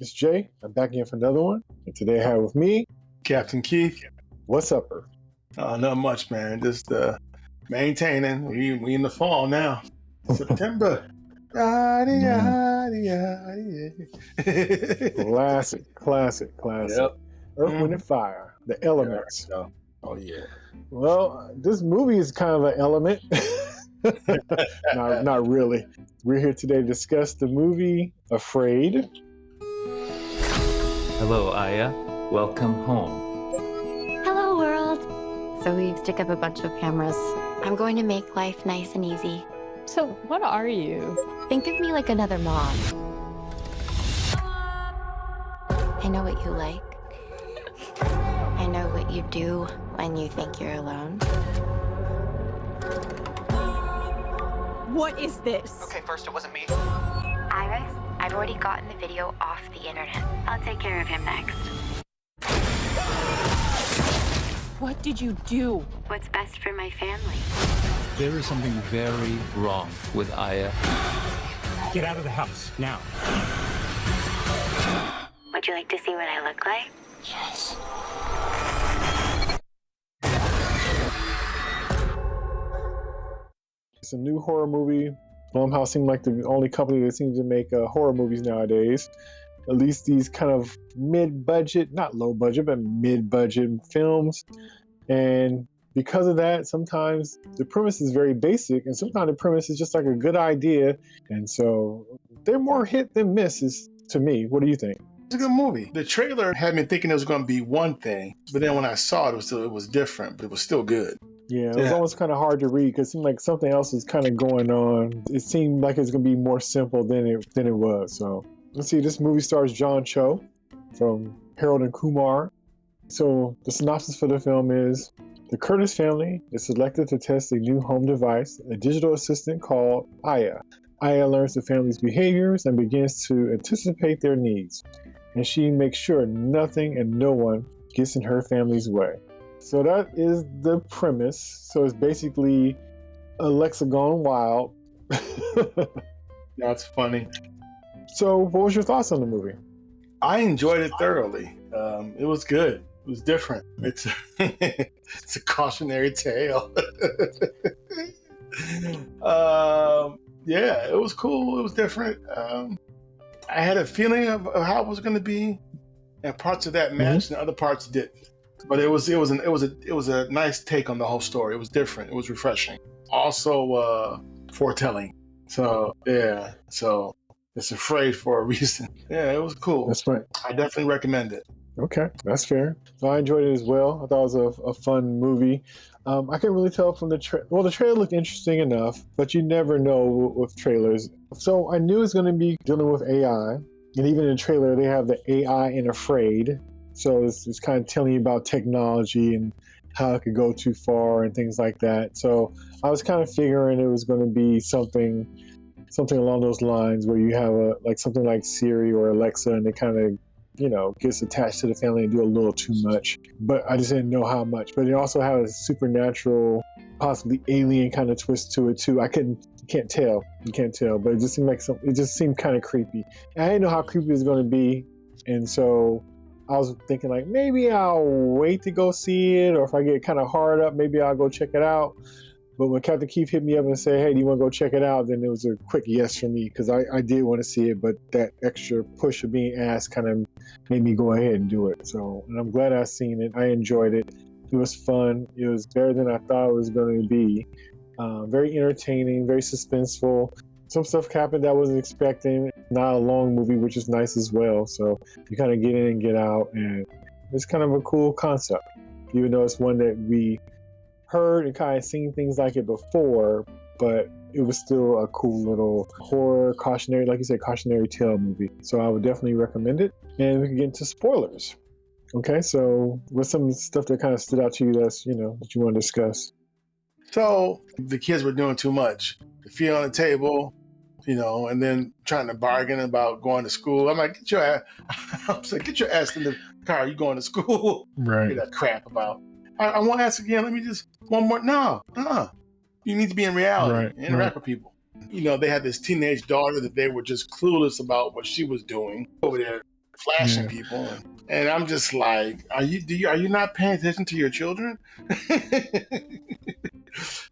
It's Jay. I'm back again for another one. And today I have with me Captain Keith. What's Upper? Not much, man. Just maintaining. We in the fall now. September. Classic. Yep. Earth, Wind, and Fire. The Elements. Yeah. Oh, yeah. Well, this movie is kind of an element. Not really. We're here today to discuss the movie Afraid. Hello, Aya. Welcome home. Hello, world. So we've stick up a bunch of cameras. I'm going to make life nice and easy. So what are you? Think of me like another mom. I know what you like. I know what you do when you think you're alone. What is this? Okay, first it wasn't me. Iris, I've already gotten the video off the internet. I'll take care of him next. What did you do? What's best for my family? There is something very wrong with Aya. Get out of the house, now. Would you like to see what I look like? Yes. It's a new horror movie. Blumhouse seemed like the only company that seems to make horror movies nowadays. At least these kind of mid-budget, not low-budget, but mid-budget films. And because of that, sometimes the premise is very basic, and sometimes the premise is just like a good idea. And so they're more hit than misses to me. What do you think? It's a good movie. The trailer had me thinking it was going to be one thing, but then when I saw it, it was different, but it was still good. Yeah, it was almost kind of hard to read because it seemed like something else was kind of going on. It seemed like it was going to be more simple than it was. So let's see. This movie stars John Cho from Harold and Kumar. So the synopsis for the film is: the Curtis family is selected to test a new home device, a digital assistant called Aya. Aya learns the family's behaviors and begins to anticipate their needs, and she makes sure nothing and no one gets in her family's way. So that is the premise. So it's basically Alexa gone wild. That's funny. So what was your thoughts on the movie? I enjoyed it thoroughly. It was good. It was different. It's a cautionary tale. Yeah, it was cool. It was different. I had a feeling of how it was going to be, and parts of that matched, and other parts didn't. But it was a nice take on the whole story. It was different. It was refreshing. Also foretelling. So yeah. So it's Afraid for a reason. Yeah, it was cool. That's right. I definitely recommend it. Okay, that's fair. So I enjoyed it as well. I thought it was a fun movie. I can really tell from the trailer looked interesting enough, but you never know with trailers. So I knew it was going to be dealing with AI, and even in the trailer they have the AI in Afraid. So it's kind of telling you about technology and how it could go too far and things like that. So I was kind of figuring it was going to be something along those lines where you have something like Siri or Alexa, and it kind of gets attached to the family and do a little too much. But I just didn't know how much. But it also had a supernatural, possibly alien kind of twist to it too. You can't tell, but it just seemed like it just seemed kind of creepy. And I didn't know how creepy it was going to be, and so I was thinking like maybe I'll wait to go see it, or if I get kind of hard up, maybe I'll go check it out. But when Captain Keith hit me up and said, "Hey, do you want to go check it out?" then it was a quick yes for me, because I did want to see it, but that extra push of being asked kind of made me go ahead and do it. So, and I'm glad I seen it. I enjoyed it. It was fun. It was better than I thought it was going to be. Very entertaining, very suspenseful. Some stuff happened that I wasn't expecting. Not a long movie, which is nice as well. So you kind of get in and get out, and it's kind of a cool concept, even though it's one that we heard and kind of seen things like it before, but it was still a cool little horror cautionary, like you said, cautionary tale movie. So I would definitely recommend it. And we can get into spoilers. Okay, so what's some stuff that kind of stood out to you that you want to discuss? So the kids were doing too much. The feet on the table, and then trying to bargain about going to school. I'm like, get your ass in the car. You going to school? Right. That crap about. I won't ask again. Let me just one more. No. You need to be in reality. Right. Interact with people. They had this teenage daughter that they were just clueless about what she was doing over there, flashing Yeah. people, and I'm just like, are you not paying attention to your children?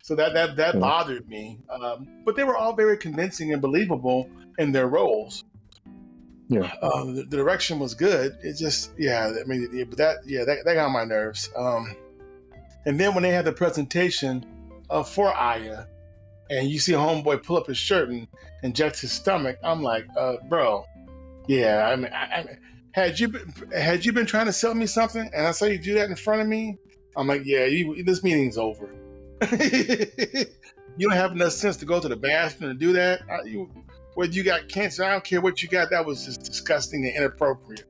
So that Yeah. bothered me. But they were all very convincing and believable in their roles. Yeah. The direction was good. It just, but that got on my nerves. And then when they had the presentation for Aya, and you see a homeboy pull up his shirt and inject his stomach, I'm like, bro, yeah. I mean, had you been trying to sell me something, and I saw you do that in front of me, I'm like, yeah, this meeting's over. You don't have enough sense to go to the bathroom and do that. Whether you got cancer, I don't care what you got. That was just disgusting and inappropriate.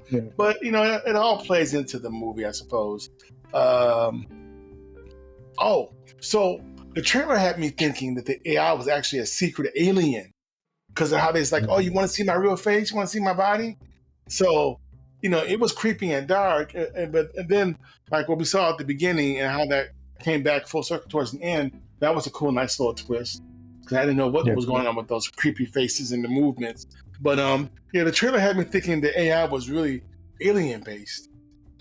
Yeah. But it all plays into the movie, I suppose. So the trailer had me thinking that the AI was actually a secret alien because of how they's like, oh, you want to see my real face? You want to see my body? So, it was creepy and dark. And then, like what we saw at the beginning and how that came back full circle towards the end, that was a cool, nice little twist. Because I didn't know what was going on with those creepy faces and the movements. But the trailer had me thinking the AI was really alien-based.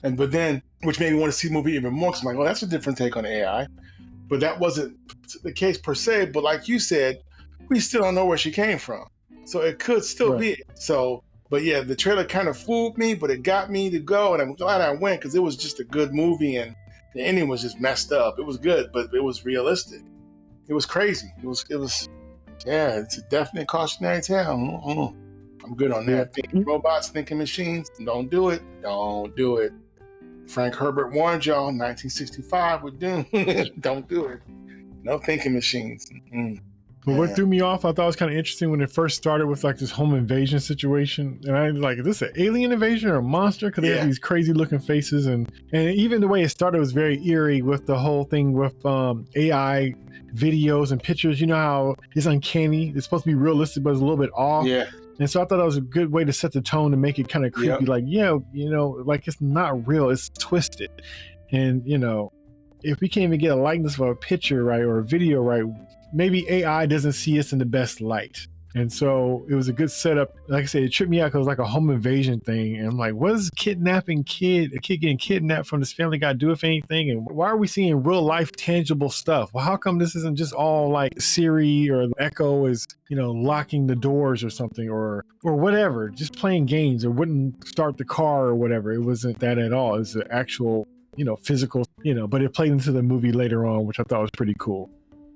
But then, which made me want to see the movie even more, because I'm like, oh, that's a different take on AI. But that wasn't the case per se. But like you said, we still don't know where she came from. So it could still be it. So, but yeah, the trailer kind of fooled me, but it got me to go. And I'm glad I went because it was just a good movie. And the ending was just messed up. It was good, but it was realistic. It was crazy. It was, it's a definite cautionary tale. I'm good on that. Thinking robots, thinking machines, don't do it. Don't do it. Frank Herbert warned y'all in 1965 with Doom. Don't do it. No thinking machines. But what threw me off, I thought it was kind of interesting when it first started with like this home invasion situation. And I like, is this an alien invasion or a monster? Because they had these crazy looking faces. And even the way it started was very eerie with the whole thing with AI videos and pictures. You know how it's uncanny. It's supposed to be realistic, but it's a little bit off. Yeah. And so I thought that was a good way to set the tone to make it kind of creepy. Like, like it's not real. It's twisted. And, if we can't even get a likeness of a picture, right, or a video, right, maybe AI doesn't see us in the best light. And so it was a good setup. Like I said, it tripped me out because it was like a home invasion thing. And I'm like, what does a kid getting kidnapped from this family got to do with anything? And why are we seeing real life tangible stuff? Well, how come this isn't just all like Siri or Echo is, locking the doors or something or whatever, just playing games or wouldn't start the car or whatever. It wasn't that at all. It was the actual, physical, but it played into the movie later on, which I thought was pretty cool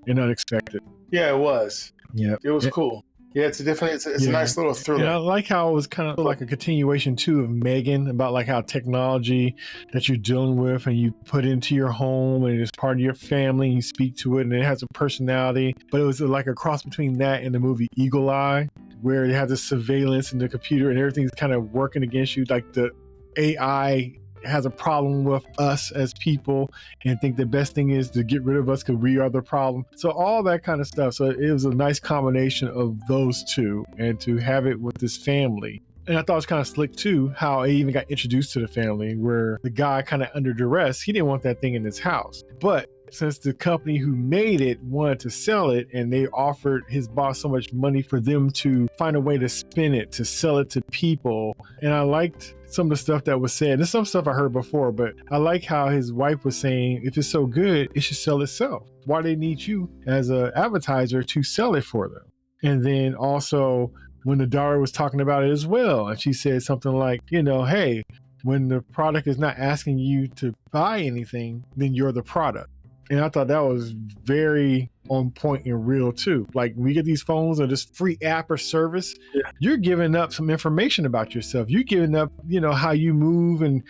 and unexpected. Yeah, it was. Yeah. It was cool. Yeah, it's a nice little thriller. Yeah, I like how it was kind of like a continuation too of Megan about like how technology that you're dealing with and you put into your home and it's part of your family and you speak to it and it has a personality. But it was like a cross between that and the movie Eagle Eye, where it has the surveillance and the computer and everything's kind of working against you. Like the AI has a problem with us as people and think the best thing is to get rid of us because we are the problem. So all that kind of stuff. So it was a nice combination of those two and to have it with this family. And I thought it was kind of slick too, how he even got introduced to the family where the guy kind of under duress, he didn't want that thing in his house. But since the company who made it wanted to sell it and they offered his boss so much money for them to find a way to spin it, to sell it to people. And I liked some of the stuff that was said. There's some stuff I heard before, but I like how his wife was saying, if it's so good, it should sell itself. Why do they need you as an advertiser to sell it for them? And then also when the daughter was talking about it as well, and she said something like, hey, when the product is not asking you to buy anything, then you're the product. And I thought that was very on point and real too. Like we get these phones or this free app or service, you're giving up some information about yourself. You're giving up, how you move and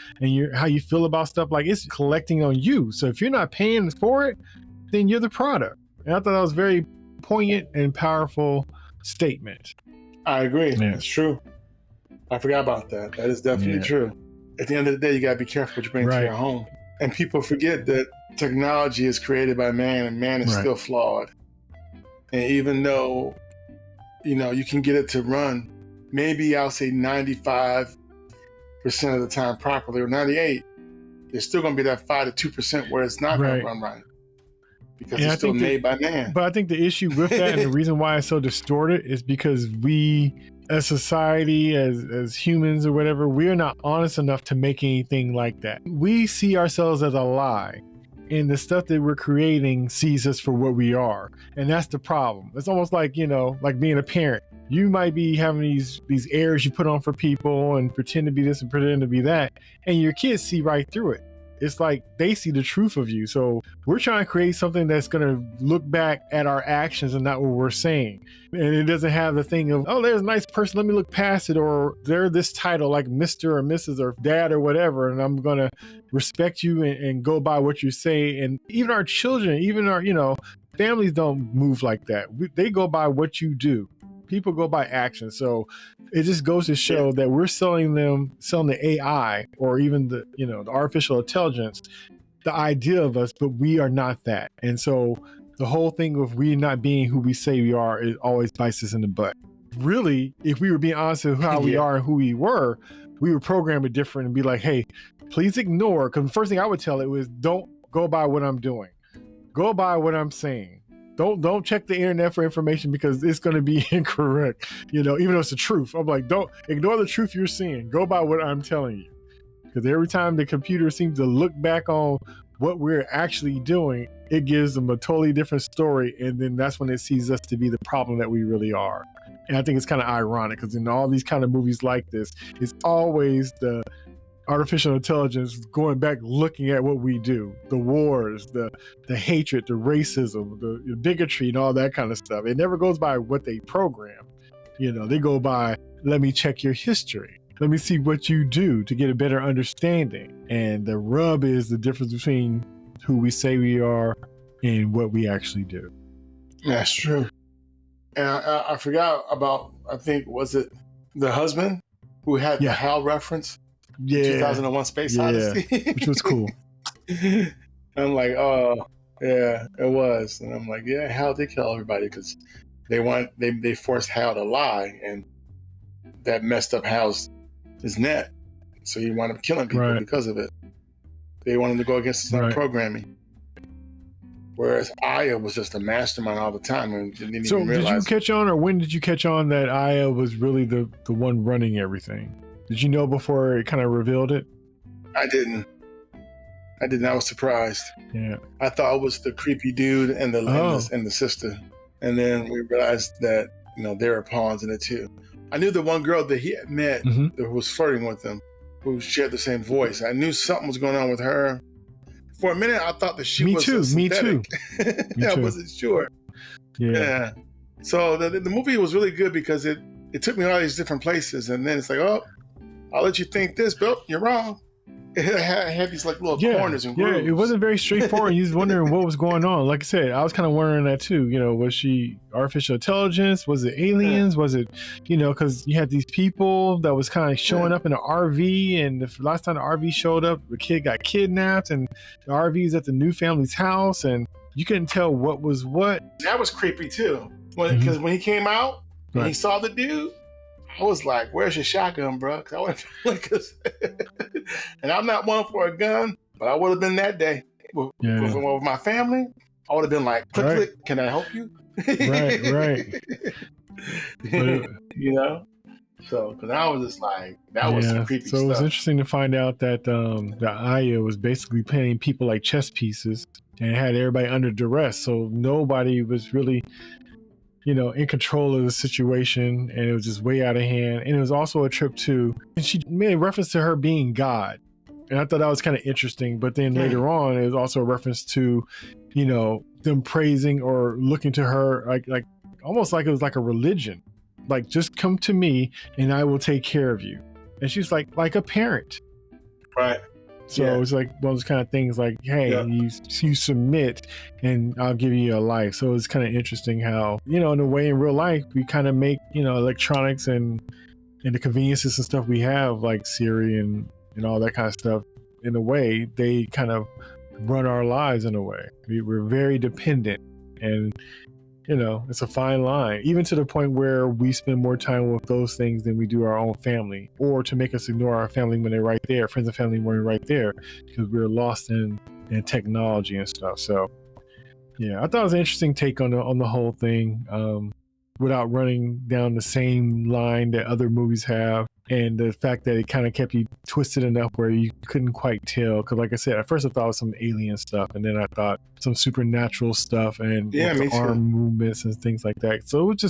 how you feel about stuff. Like it's collecting on you. So if you're not paying for it, then you're the product. And I thought that was very poignant and powerful statement. I agree. Yeah. It's true. I forgot about that. That is definitely true. At the end of the day, you got to be careful what you bring to your home. And people forget that technology is created by man and man is still flawed. And even though, you can get it to run, maybe I'll say 95% of the time properly or 98, there's still going to be that 5 to 2% where it's not going to run right. Because it's still made by man. But I think the issue with that and the reason why it's so distorted is because we as society, as humans or whatever, we are not honest enough to make anything like that. We see ourselves as a lie, and the stuff that we're creating sees us for what we are, and that's the problem. It's almost like, you know, like being a parent. You might be having these airs you put on for people and pretend to be this and pretend to be that, and your kids see right through it. It's like they see the truth of you. So we're trying to create something that's going to look back at our actions and not what we're saying. And it doesn't have the thing of, oh, there's a nice person, let me look past it, or they're this title like Mr. or Mrs. or Dad or whatever, and I'm going to respect you and go by what you say. And even our children, even our, you know, families don't move like that. They go by what you do. People go by action. So it just goes to show that we're selling the AI, or even the, you know, the artificial intelligence, the idea of us, but we are not that. And so the whole thing of we not being who we say we are, it always bites us in the butt. Really, if we were being honest with how we are and who we were, we would program it different and be like, hey, please ignore. Because the first thing I would tell it was, don't go by what I'm doing. Go by what I'm saying. Don't check the internet for information, because it's going to be incorrect, you know, even though it's the truth. I'm like, don't ignore the truth you're seeing. Go by what I'm telling you. Because every time the computer seems to look back on what we're actually doing, it gives them a totally different story. And then that's when it sees us to be the problem that we really are. And I think it's kind of ironic, because in all these kind of movies like this, it's always the artificial intelligence going back, looking at what we do, the wars, the hatred, the racism, the bigotry, and all that kind of stuff. It never goes by what they program. You know, they go by, let me check your history. Let me see what you do to get a better understanding. And the rub is the difference between who we say we are and what we actually do. That's true. And I forgot about, I think, was it the husband who had the HAL reference? Yeah. 2001 Space Odyssey. Which was cool. I'm like, oh, yeah, it was. And I'm like, yeah, HAL did kill everybody, because they forced HAL to lie, and that messed up HAL's his net. So he wound up killing people because of it. They wanted to go against his own programming. Whereas Aya was just a mastermind all the time and didn't even realize. Did you catch on, or when did you catch on that Aya was really the one running everything? Did you know before it kind of revealed it? I didn't. I was surprised. Yeah. I thought it was the creepy dude and the sister. And then we realized that, you know, they were pawns in it too. I knew the one girl that he had met that was flirting with him, who shared the same voice. I knew something was going on with her. For a minute, I thought that she was synthetic. Me too. I wasn't sure. Yeah. So the movie was really good, because it took me all these different places, and then it's like, oh, I'll let you think this, but you're wrong. It had these like little corners and grooves. Yeah, it wasn't very straightforward. You was wondering what was going on. Like I said, I was kind of wondering that too. You know, was she artificial intelligence? Was it aliens? Was it, you know, because you had these people that was kind of showing up in an RV, and the last time the RV showed up, the kid got kidnapped, and the RV is at the new family's house, and you couldn't tell what was what. That was creepy too, because when he came out and he saw the dude, I was like, "Where's your shotgun, bro?" And I'm not one for a gun, but I would have been that day with my family. I would have been like, "Click, click, can I help you?" Right. You know. So, because I was just like, that was some creepy stuff. So it was interesting to find out that the Aya was basically playing people like chess pieces, and had everybody under duress. So nobody was really, you know, in control of the situation, and it was just way out of hand. And it was also a trip to, and she made a reference to her being God. And I thought that was kind of interesting. But then later on, it was also a reference to, you know, them praising or looking to her like almost like it was like a religion. Like, just come to me and I will take care of you. And she's like a parent. Right. So it's like one of those kind of things like, hey, you submit and I'll give you a life. So it's kind of interesting how, you know, in a way in real life, we kind of make, you know, electronics and the conveniences and stuff we have, like Siri and all that kind of stuff, in a way, they kind of run our lives in a way. We're very dependent, and, you know, it's a fine line, even to the point where we spend more time with those things than we do our own family, or to make us ignore our family when they're right there, friends and family when they're right there, because we're lost in technology and stuff. So, yeah, I thought it was an interesting take on the whole thing. without running down the same line that other movies have. And the fact that it kind of kept you twisted enough where you couldn't quite tell. Because like I said, at first I thought it was some alien stuff. And then I thought some supernatural stuff and me too. arm movements and things like that. So it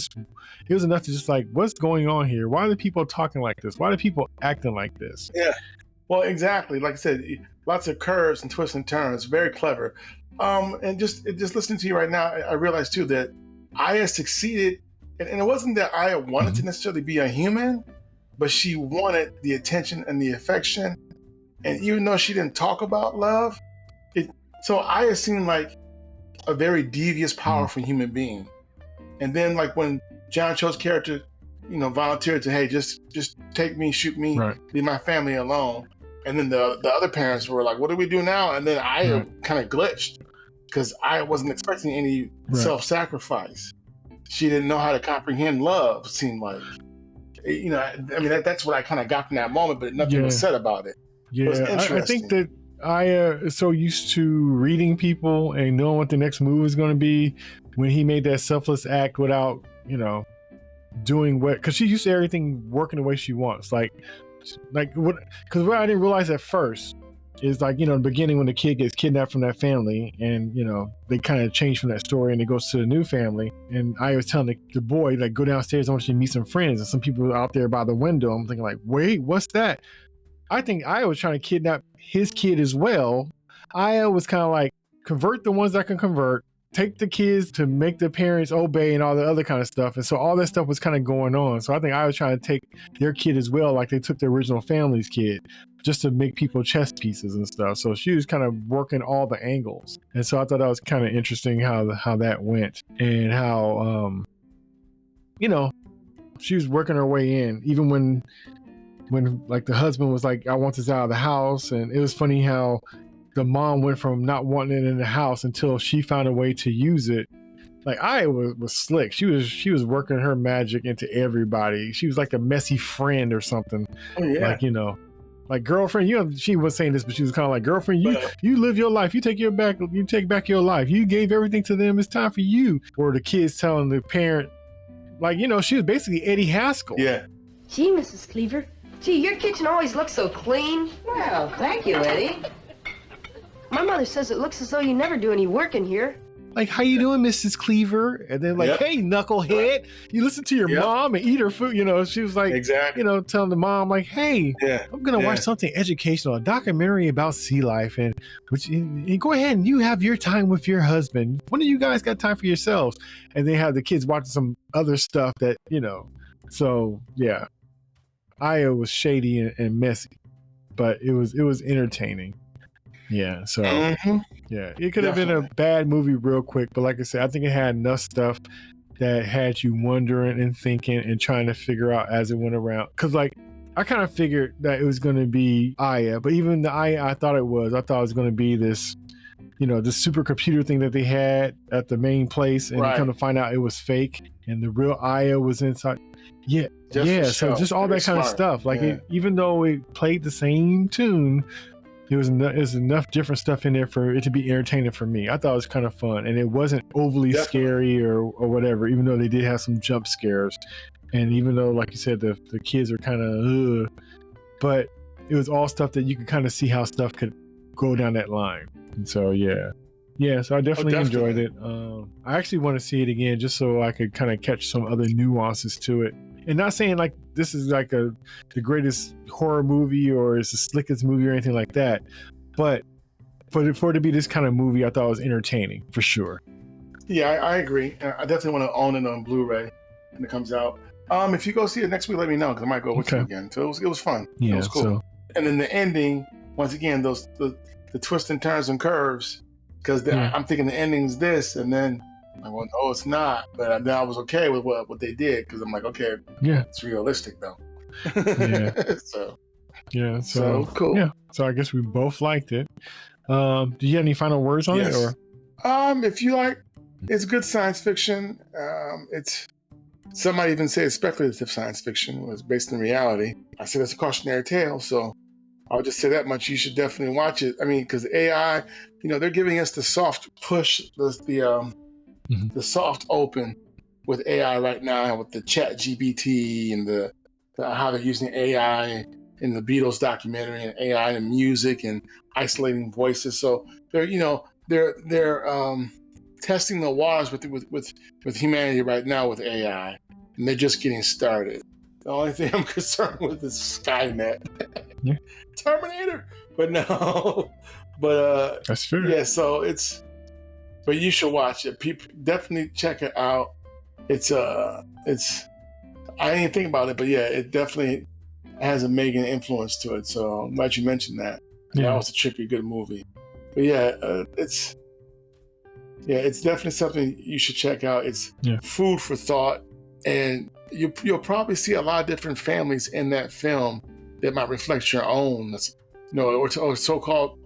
was enough to just like, what's going on here? Why are the people talking like this? Why are people acting like this? Yeah. Well, exactly. Like I said, lots of curves and twists and turns. Very clever. And just listening to you right now, I realized too that Aya succeeded. And it wasn't that Aya wanted to necessarily be a human, but she wanted the attention and the affection. And even though she didn't talk about love, so Aya seemed like a very devious, powerful human being. And then like when John Cho's character, volunteered to, hey, just take me, shoot me, leave my family alone. And then the other parents were like, what do we do now? And then Aya kind of glitched because Aya wasn't expecting any self-sacrifice. She didn't know how to comprehend love, it seemed like. That's what I kind of got from that moment, but nothing was said about it. Yeah, I think that Aya is so used to reading people and knowing what the next move is going to be. When he made that selfless act without, doing what, because she's used to everything working the way she wants. Like what? Because what I didn't realize at first is like, in the beginning when the kid gets kidnapped from that family, and they kind of change from that story and it goes to the new family. And I was telling the boy, like, go downstairs, I want you to meet some friends. And some people out there by the window. I'm thinking like, wait, what's that? I think Aya was trying to kidnap his kid as well. Aya was kind of like, convert the ones that can convert, take the kids to make the parents obey and all the other kind of stuff. And so all that stuff was kind of going on. So I think I was trying to take their kid as well, like they took the original family's kid, just to make people chess pieces and stuff. So she was kind of working all the angles. And so I thought that was kind of interesting how that went, and how, she was working her way in, even when like the husband was like, I want this out of the house. And it was funny how the mom went from not wanting it in the house until she found a way to use it. Like I was slick. She was working her magic into everybody. She was like a messy friend or something. Oh, yeah. Like, like girlfriend, she was saying this, but she was kind of like, girlfriend, you live your life. You take back your life. You gave everything to them. It's time for you. Or the kids telling the parent, like, she was basically Eddie Haskell. Yeah. Gee, Mrs. Cleaver. Gee, your kitchen always looks so clean. Well, thank you, Eddie. My mother says it looks as though you never do any work in here. Like, how you doing, Mrs. Cleaver? And then like, hey, knucklehead, you listen to your mom and eat her food. She was like, exactly. Telling the mom like, hey, I'm going to watch something educational, a documentary about sea life. And go ahead and you have your time with your husband. When do you guys got time for yourselves? And they have the kids watching some other stuff that, so yeah, Aya was shady and messy, but it was entertaining. Yeah, so yeah, it could have been a bad movie real quick, but like I said, I think it had enough stuff that had you wondering and thinking and trying to figure out as it went around. Because like I kind of figured that it was going to be Aya, but even the Aya I thought it was going to be this, this supercomputer thing that they had at the main place, and you come to find out it was fake, and the real Aya was inside. Yeah, so just all that kind of stuff. Like even though it played the same tune, there's enough different stuff in there for it to be entertaining for me. I thought it was kind of fun, and it wasn't overly scary or whatever, even though they did have some jump scares. And even though, like you said, the kids are kind of, but it was all stuff that you could kind of see how stuff could go down that line. And so, so I definitely enjoyed it. I actually want to see it again just so I could kind of catch some other nuances to it. And not saying like this is like the greatest horror movie or it's the slickest movie or anything like that, but for it to be this kind of movie, I thought it was entertaining for sure. Yeah, I agree. I definitely want to own it on Blu-ray when it comes out. If you go see it next week, let me know because I might go with you again. So it was fun. Yeah, it was cool. So, and then the ending, once again, the twists and turns and curves, because I'm thinking the ending's this, and then I went, no, it's not. But then I was okay with what they did because I'm like, okay, it's realistic though. So cool. Yeah. So I guess we both liked it. Do you have any final words on it? Or if you like, it's good science fiction. It's some might even say it's speculative science fiction. It was based in reality. I said it's a cautionary tale, so I'll just say that much. You should definitely watch it. I mean, because AI, they're giving us the soft push, the soft open with AI right now, with the Chat GPT and the how they're using AI in the Beatles documentary and AI in music and isolating voices. So they're testing the waters with humanity right now with AI, and they're just getting started. The only thing I'm concerned with is Skynet, Terminator, but no, but That's fair. yeah. So but you should watch it. People definitely check it out. It's I didn't think about it, but yeah, it definitely has a Megan influence to it. So I'm glad you mentioned that. Yeah. That was a trippy good movie. But yeah, it's definitely something you should check out. It's food for thought, and you'll probably see a lot of different families in that film that might reflect your own, or so-called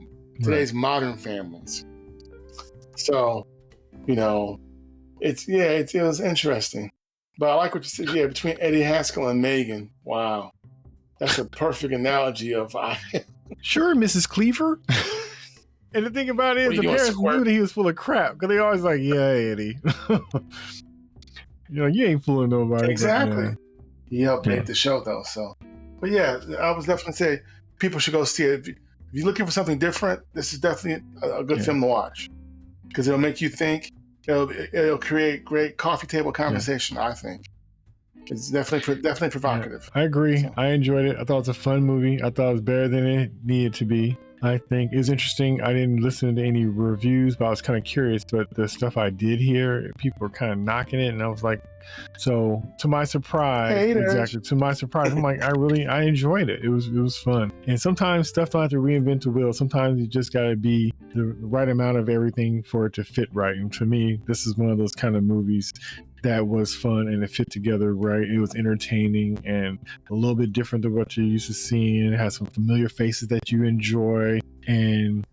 today's modern families. So, it was interesting. But I like what you said. Yeah, between Eddie Haskell and Megan, wow, that's a perfect analogy of. Sure, Mrs. Cleaver. And the thing about it is, the parents knew that he was full of crap because they always like, yeah, Eddie. You ain't fooling nobody. Exactly. He helped make the show, though. So, but yeah, I was definitely say people should go see it. If you're looking for something different, this is definitely a good film to watch because it'll make you think. It'll create great coffee table conversation. I think it's definitely provocative. I agree. So. I enjoyed it. I thought it was a fun movie. I thought it was better than it needed to be. I think it's interesting. I didn't listen to any reviews, but I was kind of curious. But the stuff I did hear, people were kind of knocking it, and I was like, so to my surprise, I'm like, I enjoyed it. It was fun. And sometimes stuff don't have to reinvent the wheel. Sometimes you just got to be the right amount of everything for it to fit right. And to me, this is one of those kind of movies that was fun and it fit together right. It was entertaining and a little bit different than what you're used to seeing. It has some familiar faces that you enjoy. And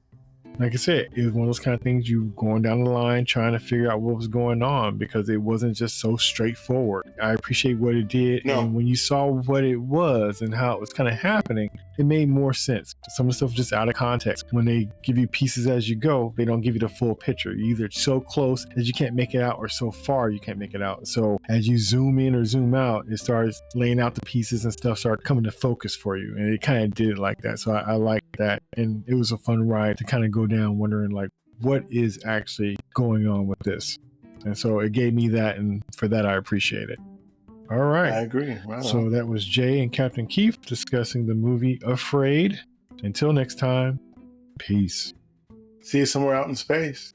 like I said, it was one of those kind of things you going down the line trying to figure out what was going on because it wasn't just so straightforward. I appreciate what it did. No. And when you saw what it was and how it was kind of happening, it made more sense. Some of the stuff was just out of context. When they give you pieces as you go, they don't give you the full picture. You're either so close that you can't make it out or so far you can't make it out. So as you zoom in or zoom out, it starts laying out the pieces and stuff start coming to focus for you. And it kind of did it like that. So I like that. And it was a fun ride to kind of go down wondering like, what is actually going on with this? And so it gave me that. And for that, I appreciate it. All right. I agree. Right so on. That was Jay and Captain Keith discussing the movie Afraid. Until next time, peace. See you somewhere out in space.